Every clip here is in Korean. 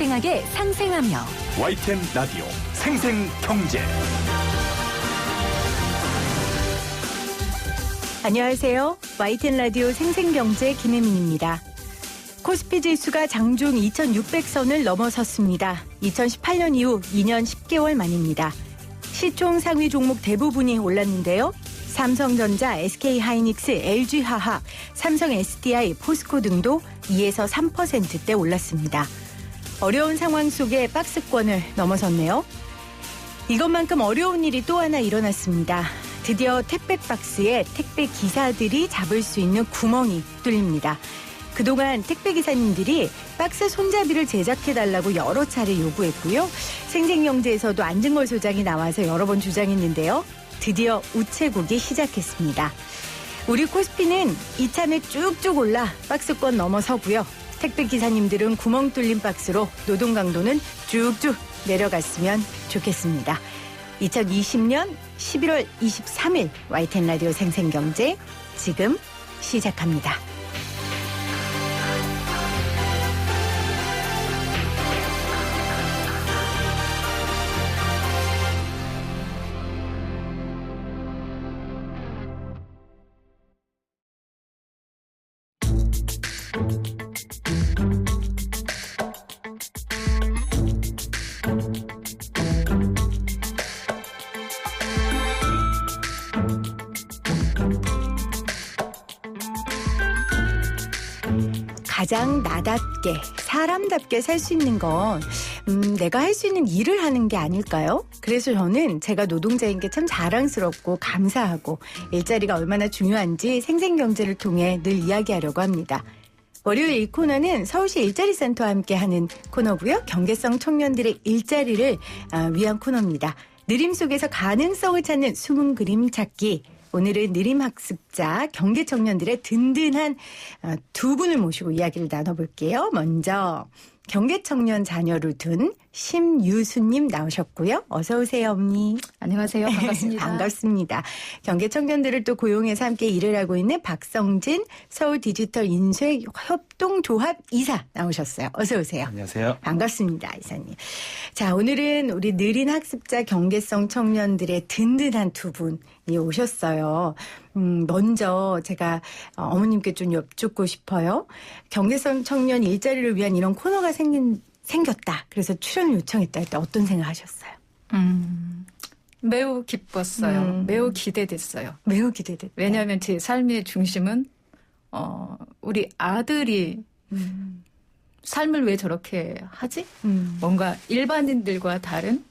생생하게 상생하며 YTN 라디오 생생경제. 안녕하세요. YTN 라디오 생생경제 김혜민입니다. 코스피 지수가 장중 2600선을 넘어섰습니다. 2018년 이후 2년 10개월 만입니다. 시총 상위 종목 대부분이 올랐는데요. 삼성전자, SK하이닉스, LG화학, 삼성 SDI, 포스코 등도 2에서 3%대 올랐습니다. 어려운 상황 속에 박스권을 넘어섰네요. 이것만큼 어려운 일이 또 하나 일어났습니다. 드디어 택배 박스에 택배 기사들이 잡을 수 있는 구멍이 뚫립니다. 그동안 택배 기사님들이 박스 손잡이를 제작해달라고 여러 차례 요구했고요. 생생경제에서도 안진걸 소장이 나와서 여러 번 주장했는데요. 드디어 우체국이 시작했습니다. 우리 코스피는 이참에 쭉쭉 올라 박스권 넘어서고요. 택배 기사님들은 구멍 뚫린 박스로 노동 강도는 쭉쭉 내려갔으면 좋겠습니다. 2020년 11월 23일 YTN 라디오 생생경제 지금 시작합니다. 가장 나답게 사람답게 살 수 있는 건 내가 할 수 있는 일을 하는 게 아닐까요? 그래서 저는 제가 노동자인 게 참 자랑스럽고 감사하고 일자리가 얼마나 중요한지 생생경제를 통해 늘 이야기하려고 합니다. 월요일 이 코너는 서울시 일자리센터와 함께하는 코너고요. 경계성 청년들의 일자리를 위한 코너입니다. 느림 속에서 가능성을 찾는 숨은 그림 찾기. 오늘은 느림학습자 경계청년들의 든든한 두 분을 모시고 이야기를 나눠볼게요. 먼저 경계청년 자녀를 둔 심유수님 나오셨고요. 어서 오세요, 언니. 안녕하세요. 반갑습니다. 반갑습니다. 경계청년들을 또 고용해서 함께 일을 하고 있는 박성진 서울디지털인쇄협동조합 이사 나오셨어요. 어서 오세요. 안녕하세요. 반갑습니다, 이사님. 자, 오늘은 우리 느린 학습자 경계성 청년들의 든든한 두 분이 오셨어요. 먼저 제가 어머님께 좀 여쭙고 싶어요. 경계성 청년 일자리를 위한 이런 코너가 생겼다. 그래서 출연을 요청했다 할 때 어떤 생각 하셨어요? 매우 기뻤어요. 매우 기대됐어요. 매우 기대됐다. 왜냐하면 제 삶의 중심은 우리 아들이 삶을 왜 저렇게 하지? 뭔가 일반인들과 다른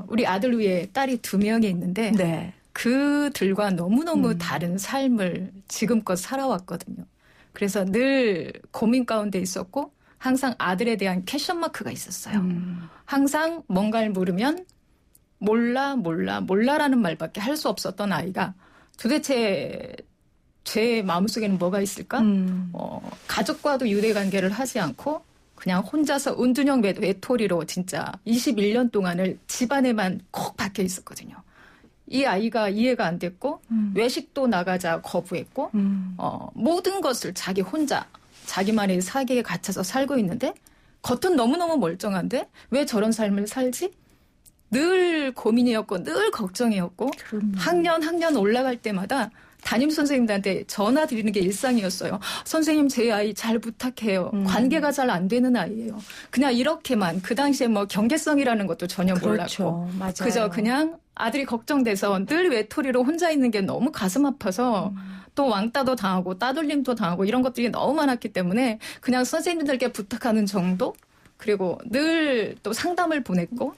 우리 아들 위에 딸이 2명이 있는데 네. 그들과 너무너무 다른 삶을 지금껏 살아왔거든요. 그래서 늘 고민 가운데 있었고 항상 아들에 대한 퀘션 마크가 있었어요. 항상 뭔가를 물으면 몰라라는 말밖에 할 수 없었던 아이가 도대체 제 마음속에는 뭐가 있을까? 가족과도 유대관계를 하지 않고 그냥 혼자서 은둔형 외톨이로 진짜 21년 동안을 집안에만 콕 박혀 있었거든요. 이 아이가 이해가 안 됐고 외식도 나가자 거부했고 모든 것을 자기 혼자 자기만의 사기에 갇혀서 살고 있는데 겉은 너무너무 멀쩡한데 왜 저런 삶을 살지? 늘 고민이었고 늘 걱정이었고 학년 올라갈 때마다 담임 선생님들한테 전화 드리는 게 일상이었어요. 선생님 제 아이 잘 부탁해요. 관계가 잘 안 되는 아이예요. 그냥 이렇게만 그 당시에 뭐 경계성이라는 것도 전혀 그렇죠. 몰랐고 맞아요. 그저 그냥 아들이 걱정돼서 늘 외톨이로 혼자 있는 게 너무 가슴 아파서 또 왕따도 당하고 따돌림도 당하고 이런 것들이 너무 많았기 때문에 그냥 선생님들께 부탁하는 정도 그리고 늘 또 상담을 보냈고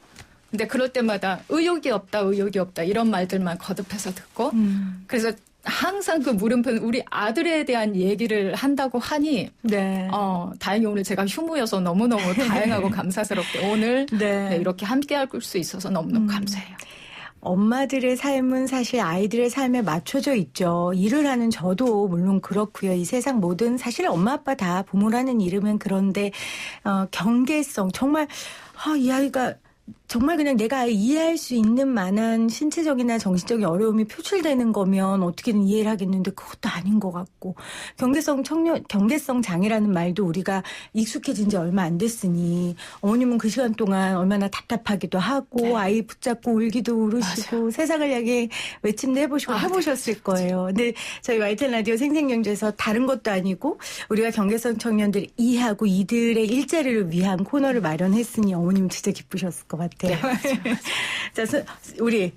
근데 그럴 때마다 의욕이 없다 이런 말들만 거듭해서 듣고 그래서 항상 그 물음표는 우리 아들에 대한 얘기를 한다고 하니 네. 다행히 오늘 제가 휴무여서 너무너무 다행하고 감사스럽게 오늘 네. 이렇게 함께할 수 있어서 너무너무 감사해요. 엄마들의 삶은 사실 아이들의 삶에 맞춰져 있죠. 일을 하는 저도 물론 그렇고요. 이 세상 모든 사실 엄마 아빠 다 부모라는 이름은 그런데 경계성 정말 이 아이가 정말 그냥 내가 이해할 수 있는 만한 신체적이나 정신적인 어려움이 표출되는 거면 어떻게든 이해를 하겠는데 그것도 아닌 것 같고 경계성 장애라는 말도 우리가 익숙해진 지 얼마 안 됐으니 어머님은 그 시간 동안 얼마나 답답하기도 하고 네. 아이 붙잡고 울기도 울으시고 맞아요. 세상을 향해 외침도 해보시고 해보셨을 거예요. 근데 저희 YTN 라디오 생생경제에서 다른 것도 아니고 우리가 경계성 청년들을 이해하고 이들의 일자리를 위한 코너를 마련했으니 어머님 진짜 기쁘셨을 것 같아요. 네, 자, 우리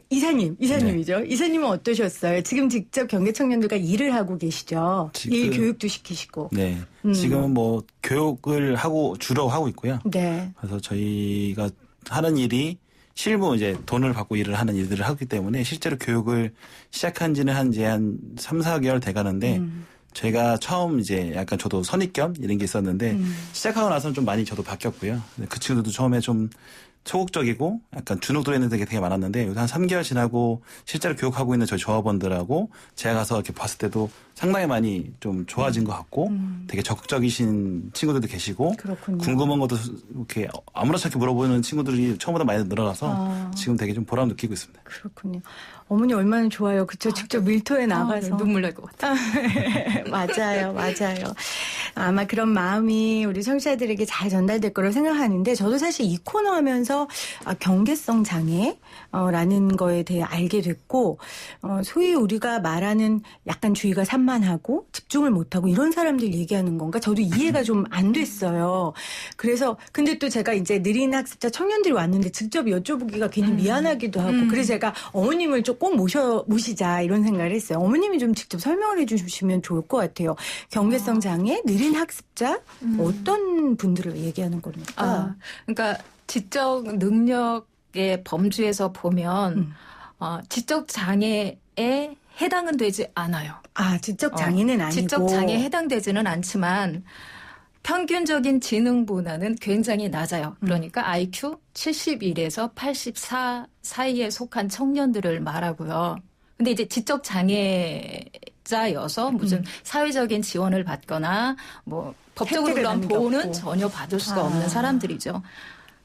이사님이죠. 네. 이사님은 어떠셨어요? 지금 직접 경계 청년들과 일을 하고 계시죠. 일 교육도 시키시고. 네. 지금은 뭐 교육을 주로 하고 있고요. 네. 그래서 저희가 하는 일이 실무 이제 돈을 받고 일을 하는 일들을 하기 때문에 실제로 교육을 시작한 지는 한 3, 4개월 돼 가는데 제가 처음 이제 약간 저도 선입견 이런 게 있었는데 시작하고 나서는 좀 많이 저도 바뀌었고요. 그 친구들도 처음에 좀 소극적이고 약간 주눅 들어있는 게 되게 많았는데 한 3개월 지나고 실제로 교육하고 있는 저희 조합원들하고 제가 가서 이렇게 봤을 때도 상당히 많이 좀 좋아진 것 같고 되게 적극적이신 친구들도 계시고 그렇군요. 궁금한 것도 이렇게 아무렇지 않게 물어보는 친구들이 처음보다 많이 늘어나서 지금 되게 좀 보람 느끼고 있습니다. 그렇군요. 어머니 얼마나 좋아요. 그쵸? 직접 밀토에 나가서. 눈물 날 것 같아요. 맞아요. 아마 그런 마음이 우리 청취자들에게 잘 전달될 거라고 생각하는데 저도 사실 이 코너 하면서 경계성 장애라는 거에 대해 알게 됐고 소위 우리가 말하는 약간 주의가 산만하고 집중을 못하고 이런 사람들 얘기하는 건가 저도 이해가 좀 안 됐어요. 그래서 근데 또 제가 이제 느린 학습자 청년들이 왔는데 직접 여쭤보기가 괜히 미안하기도 하고 그래서 제가 어머님을 좀 꼭 모시자 이런 생각을 했어요. 어머님이 좀 직접 설명을 해 주시면 좋을 것 같아요. 경계성 장애, 느린 학습자 어떤 분들을 얘기하는 겁니까? 그러니까 지적 능력의 범주에서 보면 지적 장애에 해당은 되지 않아요. 지적 장애는 아니고. 지적 장애에 해당되지는 않지만 평균적인 지능보다는 굉장히 낮아요. 그러니까 IQ 71에서 84 사이에 속한 청년들을 말하고요. 근데 이제 지적 장애자여서 무슨 사회적인 지원을 받거나 뭐 법적으로 그런 보호는 전혀 받을 수가 없는 사람들이죠.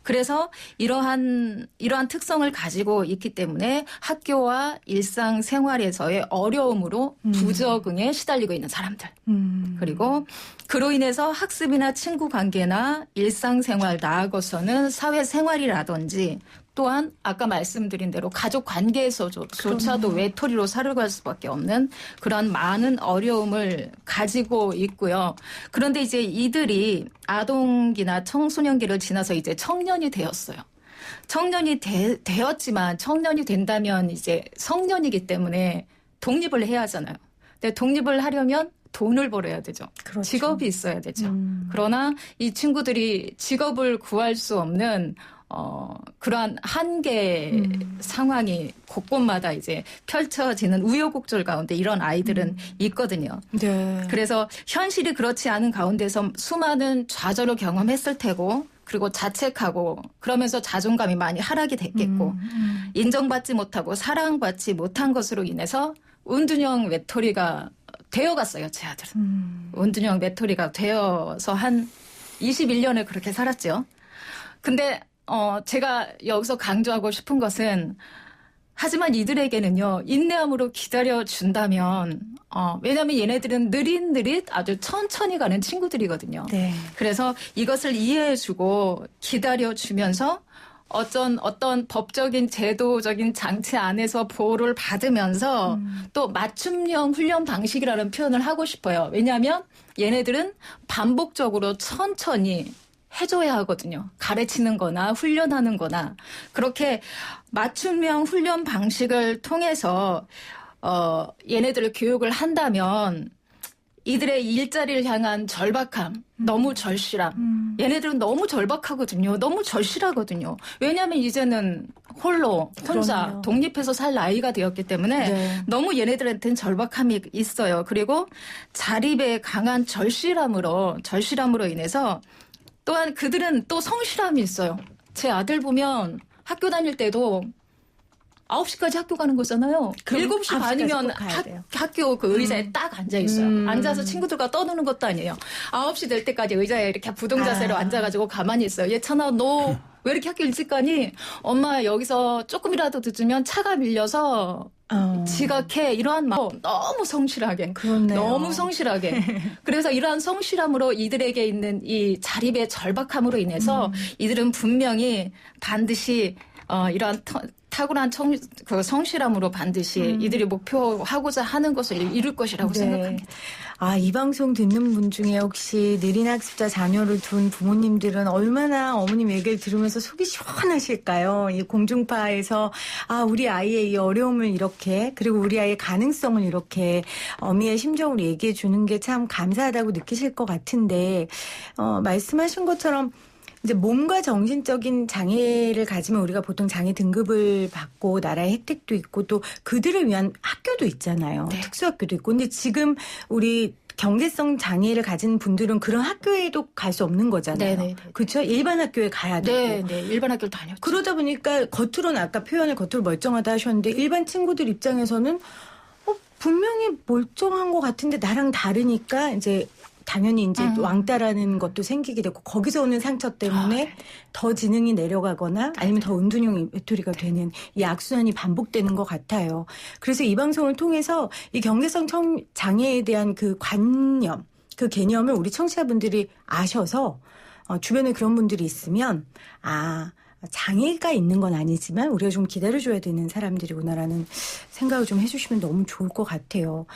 그래서 이러한 특성을 가지고 있기 때문에 학교와 일상생활에서의 어려움으로 부적응에 시달리고 있는 사람들. 그리고 그로 인해서 학습이나 친구 관계나 일상생활 나아가서는 사회생활이라든지 또한 아까 말씀드린 대로 가족 관계에서조차도 외톨이로 살아갈 수밖에 없는 그런 많은 어려움을 가지고 있고요. 그런데 이제 이들이 아동기나 청소년기를 지나서 이제 청년이 되었어요. 청년이 되었지만 청년이 된다면 이제 성년이기 때문에 독립을 해야 하잖아요. 근데 독립을 하려면 돈을 벌어야 되죠. 그렇죠. 직업이 있어야 되죠. 그러나 이 친구들이 직업을 구할 수 없는 그러한 한계 상황이 곳곳마다 이제 펼쳐지는 우여곡절 가운데 이런 아이들은 있거든요. 네. 그래서 현실이 그렇지 않은 가운데서 수많은 좌절을 경험했을 테고 그리고 자책하고 그러면서 자존감이 많이 하락이 됐겠고 인정받지 못하고 사랑받지 못한 것으로 인해서 은둔형 외톨이가 되어갔어요. 제 아들은. 은둔형 외톨이가 되어서 한 21년을 그렇게 살았죠. 근데 제가 여기서 강조하고 싶은 것은 하지만 이들에게는요 인내함으로 기다려준다면 왜냐하면 얘네들은 느릿느릿 아주 천천히 가는 친구들이거든요. 네. 그래서 이것을 이해해주고 기다려주면서 어떤 법적인 제도적인 장치 안에서 보호를 받으면서 또 맞춤형 훈련 방식이라는 표현을 하고 싶어요. 왜냐하면 얘네들은 반복적으로 천천히 해줘야 하거든요. 가르치는 거나 훈련하는 거나 그렇게 맞춤형 훈련 방식을 통해서 얘네들을 교육을 한다면 이들의 일자리를 향한 절박함, 너무 절실함. 얘네들은 너무 절박하거든요. 너무 절실하거든요. 왜냐하면 이제는 혼자 그럼요. 독립해서 살 나이가 되었기 때문에 네. 너무 얘네들한테는 절박함이 있어요. 그리고 자립에 강한 절실함으로 인해서 또한 그들은 또 성실함이 있어요. 제 아들 보면 학교 다닐 때도 9시까지 학교 가는 거잖아요. 7시 반이면 학교 그 의자에 딱 앉아 있어요. 앉아서 친구들과 떠드는 것도 아니에요. 9시 될 때까지 의자에 이렇게 부동 자세로 앉아가지고 가만히 있어요. 예찬아 너 왜 이렇게 학교 일찍 가니? 엄마 여기서 조금이라도 늦으면 차가 밀려서 지각해. 이러한 말 너무 성실하게. 그렇네요. 너무 성실하게. 그래서 이러한 성실함으로 이들에게 있는 이 자립의 절박함으로 인해서 이들은 분명히 반드시 이러한 탁월한 그 성실함으로 반드시 이들이 목표하고자 하는 것을 이룰 것이라고 네. 생각합니다. 이 방송 듣는 분 중에 혹시 느린 학습자 자녀를 둔 부모님들은 얼마나 어머님 얘기를 들으면서 속이 시원하실까요? 이 공중파에서 우리 아이의 이 어려움을 이렇게 그리고 우리 아이의 가능성을 이렇게 어미의 심정으로 얘기해 주는 게 참 감사하다고 느끼실 것 같은데 말씀하신 것처럼 이제 몸과 정신적인 장애를 가지면 우리가 보통 장애 등급을 받고 나라의 혜택도 있고 또 그들을 위한 학교도 있잖아요. 네. 특수학교도 있고. 근데 지금 우리 경제성 장애를 가진 분들은 그런 학교에도 갈 수 없는 거잖아요. 네네. 그렇죠? 일반 학교에 가야 되고. 네. 일반 학교를 다녔죠. 그러다 보니까 겉으로는 아까 표현을 겉으로 멀쩡하다 하셨는데 일반 친구들 입장에서는 분명히 멀쩡한 것 같은데 나랑 다르니까 이제 당연히 이제 왕따라는 것도 생기게 되고 거기서 오는 상처 때문에 더 지능이 내려가거나 아니면 더 은둔형 외톨이가 되는 이 악순환이 반복되는 것 같아요. 그래서 이 방송을 통해서 이 경계성 장애에 대한 그 관념, 그 개념을 우리 청취자분들이 아셔서 주변에 그런 분들이 있으면 장애가 있는 건 아니지만 우리가 좀 기다려줘야 되는 사람들이구나라는 생각을 좀 해주시면 너무 좋을 것 같아요.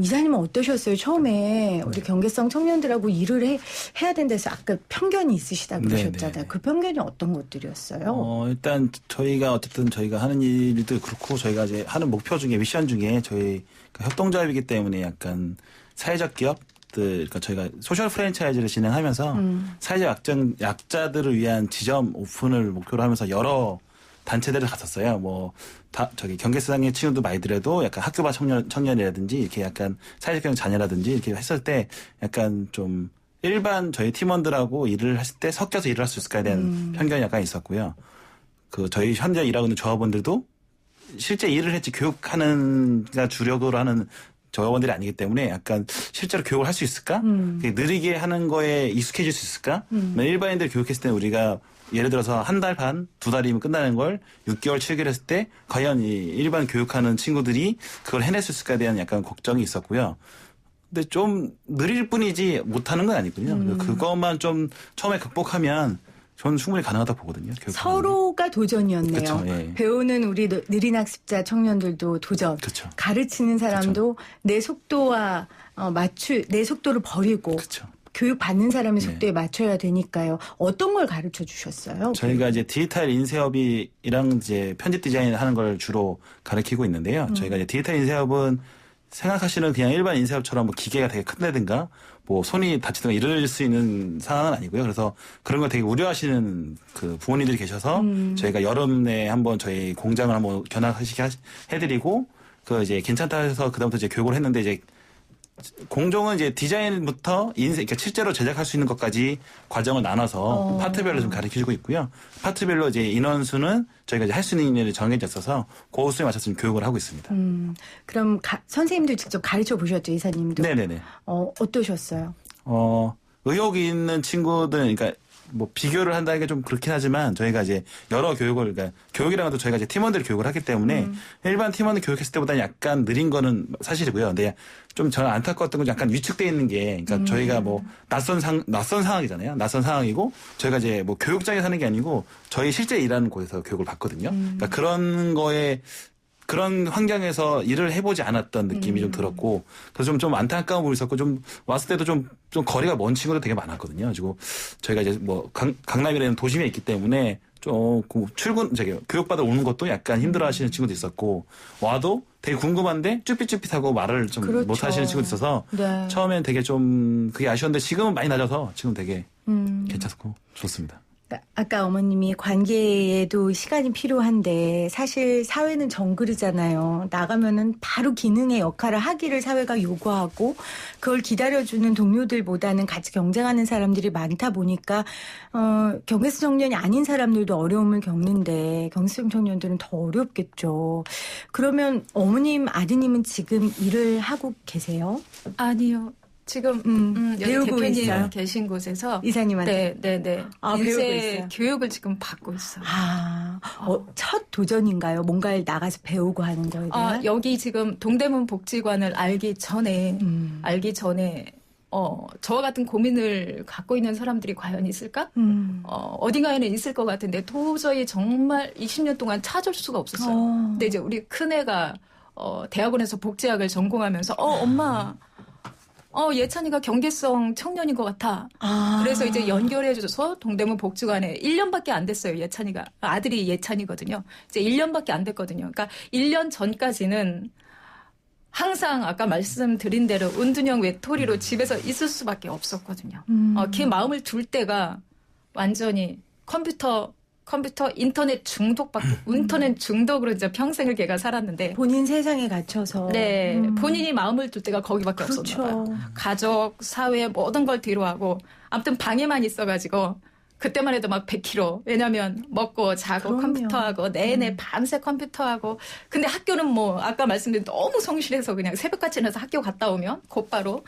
이사님은 어떠셨어요? 처음에 우리 경계성 청년들하고 일을 해야 된다 해서 아까 편견이 있으시다 그러셨잖아요. 네네. 그 편견이 어떤 것들이었어요? 일단 저희가 하는 일도 그렇고 저희가 이제 하는 목표 중에 미션 중에 저희 협동조합이기 때문에 약간 사회적 기업들 그러니까 저희가 소셜 프랜차이즈를 진행하면서 사회적 약자들을 위한 지점 오픈을 목표로 하면서 여러 단체들을 갔었어요. 경계성의 친구도 많이 들어도 약간 학교바 청년이라든지 이렇게 약간 사회적 경제 자녀라든지 이렇게 했을 때 약간 좀 일반 저희 팀원들하고 일을 했을 때 섞여서 일을 할 수 있을까에 대한 편견이 약간 있었고요. 저희 현재 일하고 있는 조합원들도 실제 일을 했지 교육하는가 주력으로 하는 조합원들이 아니기 때문에 약간 실제로 교육을 할 수 있을까? 느리게 하는 거에 익숙해질 수 있을까? 일반인들 교육했을 때 우리가 예를 들어서 한 달 반, 2달이면 끝나는 걸 6개월, 7개월 했을 때 과연 이 일반 교육하는 친구들이 그걸 해낼 수 있을까에 대한 약간 걱정이 있었고요. 근데 좀 느릴 뿐이지 못하는 건 아니거든요. 그것만 좀 처음에 극복하면 저는 충분히 가능하다고 보거든요. 서로가 도전이었네요. 그쵸, 예. 배우는 우리 느린 학습자 청년들도 도전. 그쵸. 가르치는 사람도 내 속도와 내 속도를 버리고 그렇죠. 교육 받는 사람의 속도에 맞춰야 되니까요. 어떤 걸 가르쳐 주셨어요? 저희가 이제 디지털 인쇄업이랑 이제 편집 디자인 하는 걸 주로 가르치고 있는데요. 저희가 이제 디지털 인쇄업은 생각하시는 그냥 일반 인쇄업처럼 기계가 되게 큰다든가 손이 다치든가 이럴 수 있는 상황은 아니고요. 그래서 그런 걸 되게 우려하시는 그 부모님들이 계셔서 저희가 여름에 한번 저희 공장을 한번 견학하시게 해드리고 이제 괜찮다 해서 그다음부터 이제 교육을 했는데 이제 공정은 이제 디자인부터 그러니까 실제로 제작할 수 있는 것까지 과정을 나눠서 파트별로 좀 가르쳐주고 있고요. 파트별로 이제 인원수는 저희가 이제 할 수 있는 인원이 정해져 있어서 그 수에 맞춰서 교육을 하고 있습니다. 그럼 선생님도 직접 가르쳐 보셨죠, 이사님도? 네네네. 어떠셨어요? 의욕 있는 친구들, 그러니까 비교를 한다는 게 좀 그렇긴 하지만 저희가 이제 여러 그러니까 교육이라는 것도 저희가 이제 팀원들 교육을 하기 때문에 일반 팀원들 교육했을 때보다는 약간 느린 거는 사실이고요. 근데 좀 저는 안타까웠던 건 약간 위축돼 있는 게, 그러니까 저희가 낯선 상황이잖아요. 낯선 상황이고 저희가 이제 교육장에 사는 게 아니고 저희 실제 일하는 곳에서 교육을 받거든요. 그러니까 그런 환경에서 일을 해보지 않았던 느낌이 좀 들었고, 그래서 좀 안타까운 부분이 있었고, 좀 왔을 때도 좀 거리가 먼 친구들 되게 많았거든요. 그리고 저희가 이제 강남이라는 도심에 있기 때문에 교육받으러 오는 것도 약간 힘들어 하시는 친구도 있었고, 와도 되게 궁금한데 쭈삣쭈삣하고 말을 좀 그렇죠. 못 하시는 친구도 있어서, 네. 처음엔 되게 좀 그게 아쉬웠는데 지금은 많이 낮아서 지금 되게 괜찮고 좋습니다. 아까 어머님이 관계에도 시간이 필요한데 사실 사회는 정글이잖아요. 나가면은 바로 기능의 역할을 하기를 사회가 요구하고 그걸 기다려주는 동료들보다는 같이 경쟁하는 사람들이 많다 보니까 경계성 청년이 아닌 사람들도 어려움을 겪는데 경계성 청년들은 더 어렵겠죠. 그러면 어머님, 아드님은 지금 일을 하고 계세요? 아니요. 지금 여기 배우고 대표님 있어요? 계신 곳에서 이사님한테. 네. 아, 배우고 인쇄 있어요. 교육을 지금 받고 있어요. 첫 도전인가요? 뭔가를 나가서 배우고 하는 거에 대한? 여기 지금 동대문 복지관을 알기 전에 저와 같은 고민을 갖고 있는 사람들이 과연 있을까? 어딘가에는 있을 것 같은데 도저히 정말 20년 동안 찾을 수가 없었어요. 근데 이제 우리 큰애가 대학원에서 복지학을 전공하면서 엄마 예찬이가 경계성 청년인 것 같아. 그래서 이제 연결해줘서 동대문 복지관에 1년밖에 안 됐어요. 예찬이가. 아들이 예찬이거든요. 이제 1년밖에 안 됐거든요. 그러니까 1년 전까지는 항상 아까 말씀드린 대로 은둔형 외톨이로 집에서 있을 수밖에 없었거든요. 걔 마음을 둘 때가 완전히 컴퓨터 인터넷 인터넷 중독으로 이제 평생을 걔가 살았는데 본인 세상에 갇혀서. 네, 본인이 마음을 둘 때가 거기밖에 그렇죠. 없었나 봐요. 가족, 사회 모든 걸 뒤로하고 아무튼 방에만 있어가지고 그때만 해도 막 100kg. 왜냐면 먹고 자고 그럼요. 컴퓨터하고 내내 밤새 컴퓨터하고 근데 학교는 뭐 아까 말씀드린 너무 성실해서 그냥 새벽같이 일어나서 학교 갔다 오면 곧바로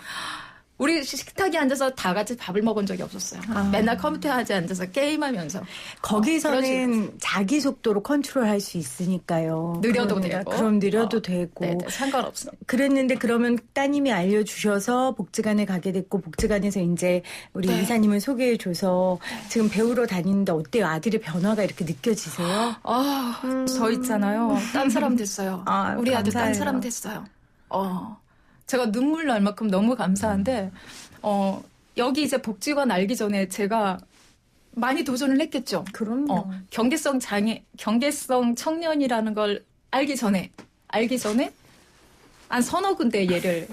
우리 식탁에 앉아서 다 같이 밥을 먹은 적이 없었어요. 맨날 컴퓨터에 앉아서 게임하면서. 거기서는 자기 속도로 컨트롤할 수 있으니까요. 느려도 그러니까 되고. 그럼 느려도 되고. 네, 상관없어요. 그랬는데 그러면 따님이 알려주셔서 복지관에 가게 됐고 복지관에서 이제 우리 네. 이사님을 소개해줘서 지금 배우러 다니는데 어때요? 아들의 변화가 이렇게 느껴지세요? 저 있잖아요. 딴 사람 됐어요. 우리 아들 딴 감사해요. 사람 됐어요. 제가 눈물 날 만큼 너무 감사한데, 여기 이제 복지관 알기 전에 제가 많이 도전을 했겠죠. 그럼요. 경계성 청년이라는 걸 알기 전에 한 서너 군데 예를,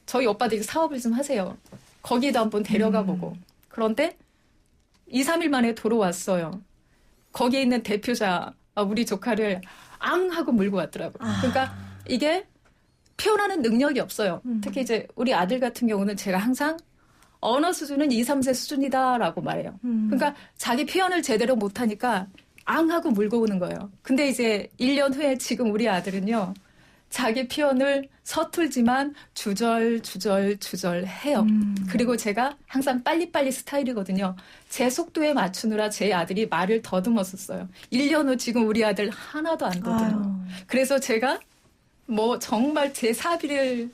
저희 오빠들이 사업을 좀 하세요. 거기에도 한번 데려가 보고. 그런데 2, 3일 만에 돌아왔어요. 거기에 있는 대표자, 우리 조카를 앙 하고 물고 왔더라고요. 그러니까 이게 표현하는 능력이 없어요. 특히 이제 우리 아들 같은 경우는 제가 항상 언어 수준은 2, 3세 수준이다라고 말해요. 그러니까 자기 표현을 제대로 못하니까 앙 하고 물고 오는 거예요. 근데 이제 1년 후에 지금 우리 아들은요. 자기 표현을 서툴지만 주절 해요. 그리고 제가 항상 빨리빨리 스타일이거든요. 제 속도에 맞추느라 제 아들이 말을 더듬었었어요. 1년 후 지금 우리 아들 하나도 안 더듬어. 그래서 제가 뭐 정말 제 사비를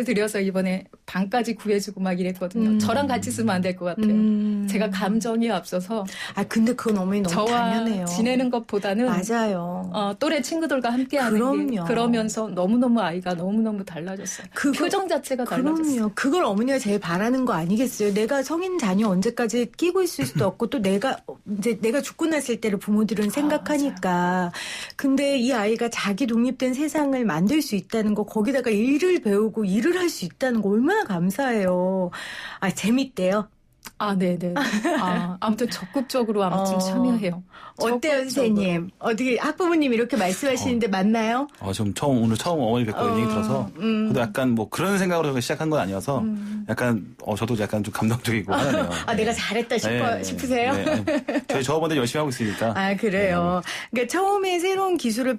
들여서 이번에 방까지 구해주고 막 이랬거든요. 저랑 같이 쓰면 안 될 것 같아요. 제가 감정이 앞서서. 근데 그건 어머니 너무 저와 당연해요. 지내는 것보다는 맞아요. 또래 친구들과 함께하는 게 그럼요. 그러면서 너무너무 아이가 너무너무 달라졌어요. 표정 자체가 달라졌어요. 그럼요. 그걸 어머니가 제일 바라는 거 아니겠어요? 내가 성인 자녀 언제까지 끼고 있을 수도 없고 또 내가 죽고 났을 때를 부모들은 생각하니까. 근데 이 아이가 자기 독립된 세상을 만들 수 있다는 거 거기다가 일을 배우고 일을 할 수 있다는 거 얼마나 감사해요. 재밌대요. 네네. 아무튼 적극적으로 아무튼 참여해요. 어때요, 선생님? 어떻게 학부모님 이렇게 말씀하시는데 맞나요? 좀 오늘 처음 어머니 뵙고 얘기 들어서 저도 약간 뭐 그런 생각으로 시작한 건 아니어서 약간 저도 약간 좀 감동적이고 하네요. 내가 잘했다 싶으세요? 저희 저번에 열심히 하고 있으니까. 그래요. 그러니까 처음에 새로운 기술을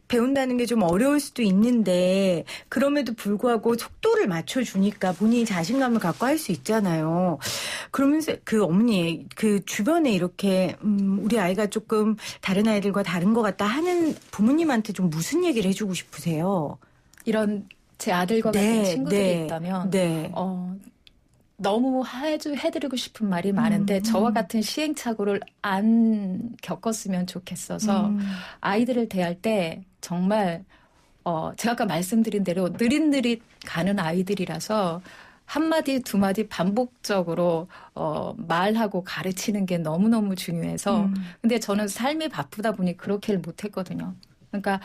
배운다는 게 좀 어려울 수도 있는데 그럼에도 불구하고 속도를 맞춰주니까 본인이 자신감을 갖고 할 수 있잖아요. 그러면서 그 어머니 그 주변에 이렇게 우리 아이가 조금 다른 아이들과 다른 것 같다 하는 부모님한테 좀 무슨 얘기를 해주고 싶으세요? 이런 제 아들과 같은 친구들이 있다면 너무 해드리고 싶은 말이 많은데 저와 같은 시행착오를 안 겪었으면 좋겠어서 아이들을 대할 때 정말 제가 아까 말씀드린 대로 느릿느릿 가는 아이들이라서 한마디 두마디 반복적으로 말하고 가르치는 게 너무너무 중요해서 근데 저는 삶이 바쁘다 보니 그렇게를 못했거든요. 그러니까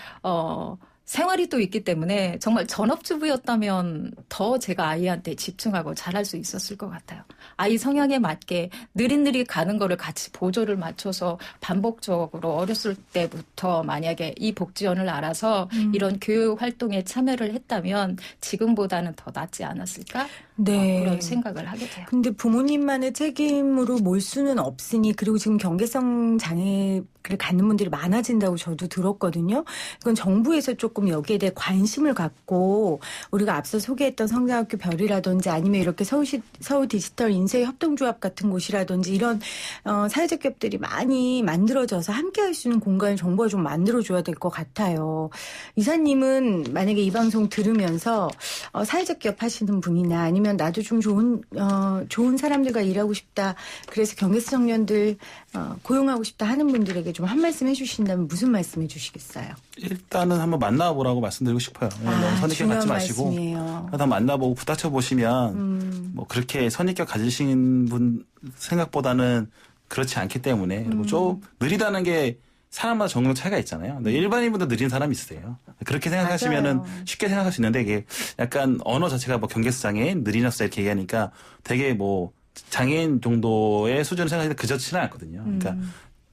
생활이 또 있기 때문에 정말 전업주부였다면 더 제가 아이한테 집중하고 잘할 수 있었을 것 같아요. 아이 성향에 맞게 느릿느릿 가는 거를 같이 보조를 맞춰서 반복적으로 어렸을 때부터 만약에 이 복지원을 알아서 이런 교육 활동에 참여를 했다면 지금보다는 더 낫지 않았을까? 그런 생각을 하게 돼요. 근데 부모님만의 책임으로 몰 수는 없으니 그리고 지금 경계성 장애를 갖는 분들이 많아진다고 저도 들었거든요. 이건 정부에서 조금 조금 여기에 대해 관심을 갖고 우리가 앞서 소개했던 성장학교 별이라든지 아니면 이렇게 서울 디지털 인쇄 협동조합 같은 곳이라든지 이런 사회적 기업들이 많이 만들어져서 함께 할 수 있는 공간을 정부가 좀 만들어줘야 될 것 같아요. 이사님은 만약에 이 방송 들으면서 사회적 기업 하시는 분이나 아니면 나도 좀 좋은 사람들과 일하고 싶다. 그래서 경계서 청년들 고용하고 싶다 하는 분들에게 좀 한 말씀 해주신다면 무슨 말씀 해주시겠어요? 일단은 한번 만나보라고 말씀드리고 싶어요. 너무 선입견 갖지 마시고 말씀이에요. 한번 만나보고 부닥쳐 보시면 뭐 그렇게 선입견 가지신 분 생각보다는 그렇지 않기 때문에 그리고 좀 느리다는 게 사람마다 정도 차이가 있잖아요. 근데 일반인보다 느린 사람이 있어요. 그렇게 생각하시면은 맞아요. 쉽게 생각할 수 있는데 이게 약간 언어 자체가 뭐 경계서 장애인, 느리너스 이렇게 얘기하니까 되게 뭐 장애인 정도의 수준을 생각하는데 그렇지는 않거든요. 그러니까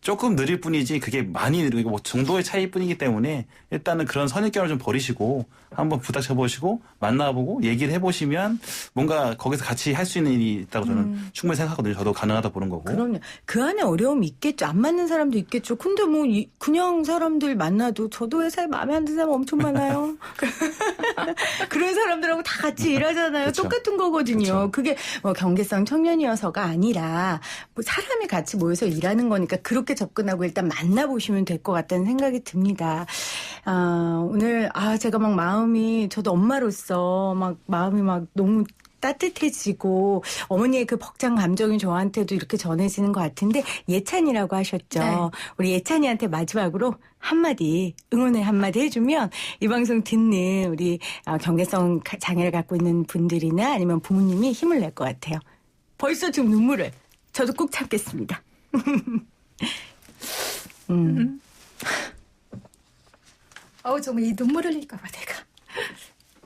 조금 느릴 뿐이지 그게 많이 느리고 뭐 정도의 차이일 뿐이기 때문에 일단은 그런 선입견을 좀 버리시고 한번 부닥쳐 보시고 만나보고 얘기를 해보시면 뭔가 거기서 같이 할 수 있는 일이 있다고 저는 충분히 생각하거든요. 저도 가능하다 보는 거고. 그럼요. 그 안에 어려움이 있겠죠. 안 맞는 사람도 있겠죠. 근데 뭐 그냥 사람들 만나도 저도 회사에 마음에 안 드는 사람 엄청 많아요. 그런 사람들하고 다 같이 일하잖아요. 그렇죠. 똑같은 거거든요. 그렇죠. 그게 뭐 경계성 청년이어서가 아니라 뭐 사람이 같이 모여서 일하는 거니까 그렇게 접근하고 일단 만나보시면 될 것 같다는 생각이 듭니다. 오늘 제가 막 마음이 저도 엄마로서 막 마음이 막 너무 따뜻해지고 어머니의 그 벅찬 감정이 저한테도 이렇게 전해지는 것 같은데 예찬이라고 하셨죠. 네. 우리 예찬이한테 마지막으로 한마디 응원의 한마디 해주면 이 방송 듣는 우리 경계성 장애를 갖고 있는 분들이나 아니면 부모님이 힘을 낼 것 같아요. 벌써 지금 눈물을 저도 꼭 참겠습니다. 정말 이 눈물 흘릴까 봐 내가.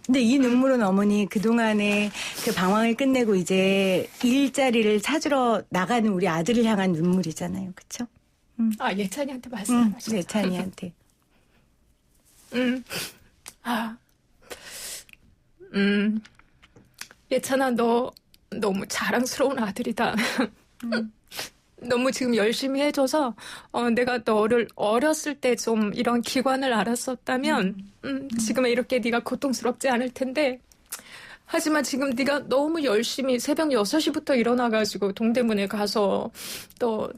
근데 이 눈물은 어머니 그동안에 그 방황을 끝내고 이제 일자리를 찾으러 나가는 우리 아들을 향한 눈물이잖아요. 그렇죠? 예찬이한테 말씀하셨죠. 예찬이한테. 예찬아, 너 너무 자랑스러운 아들이다. 너무 지금 열심히 해줘서 내가 너를 어렸을 때 좀 이런 기관을 알았었다면 지금은 이렇게 네가 고통스럽지 않을 텐데 하지만 지금 네가 너무 열심히 새벽 6시부터 일어나가지고 동대문에 가서 또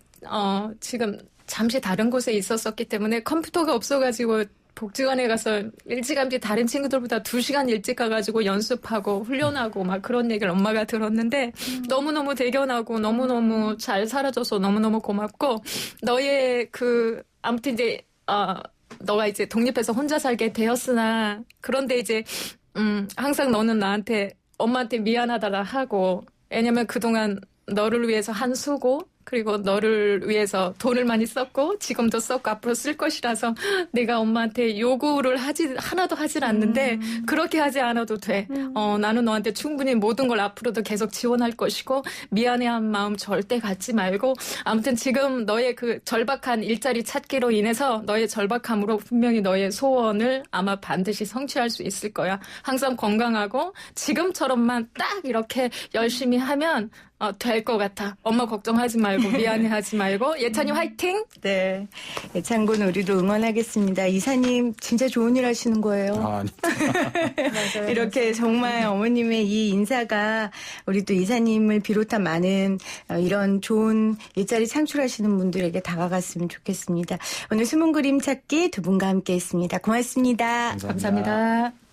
지금 잠시 다른 곳에 있었었기 때문에 컴퓨터가 없어가지고 복지관에 가서 일찌감치 다른 친구들보다 2시간 일찍 가가지고 연습하고 훈련하고 막 그런 얘기를 엄마가 들었는데 너무너무 대견하고 너무너무 잘 살아줘서 너무너무 고맙고 너의 아무튼 이제 너가 이제 독립해서 혼자 살게 되었으나 그런데 이제 항상 너는 나한테 엄마한테 미안하다라 하고 왜냐면 그동안 너를 위해서 한 수고 그리고 너를 위해서 돈을 많이 썼고 지금도 썼고 앞으로 쓸 것이라서 내가 엄마한테 요구를 하나도 하질 않는데 그렇게 하지 않아도 돼. 나는 너한테 충분히 모든 걸 앞으로도 계속 지원할 것이고 미안해한 마음 절대 갖지 말고 아무튼 지금 너의 그 절박한 일자리 찾기로 인해서 너의 절박함으로 분명히 너의 소원을 아마 반드시 성취할 수 있을 거야. 항상 건강하고 지금처럼만 딱 이렇게 열심히 하면 될 것 같아. 엄마 걱정하지 말고 미안해하지 말고 예찬이 화이팅! 네. 예찬군 우리도 응원하겠습니다. 이사님 진짜 좋은 일 하시는 거예요. 아니. 이렇게 정말 어머님의 이 인사가 우리 또 이사님을 비롯한 많은 이런 좋은 일자리 창출하시는 분들에게 다가갔으면 좋겠습니다. 오늘 숨은 그림 찾기 두 분과 함께 했습니다. 고맙습니다. 감사합니다. 감사합니다.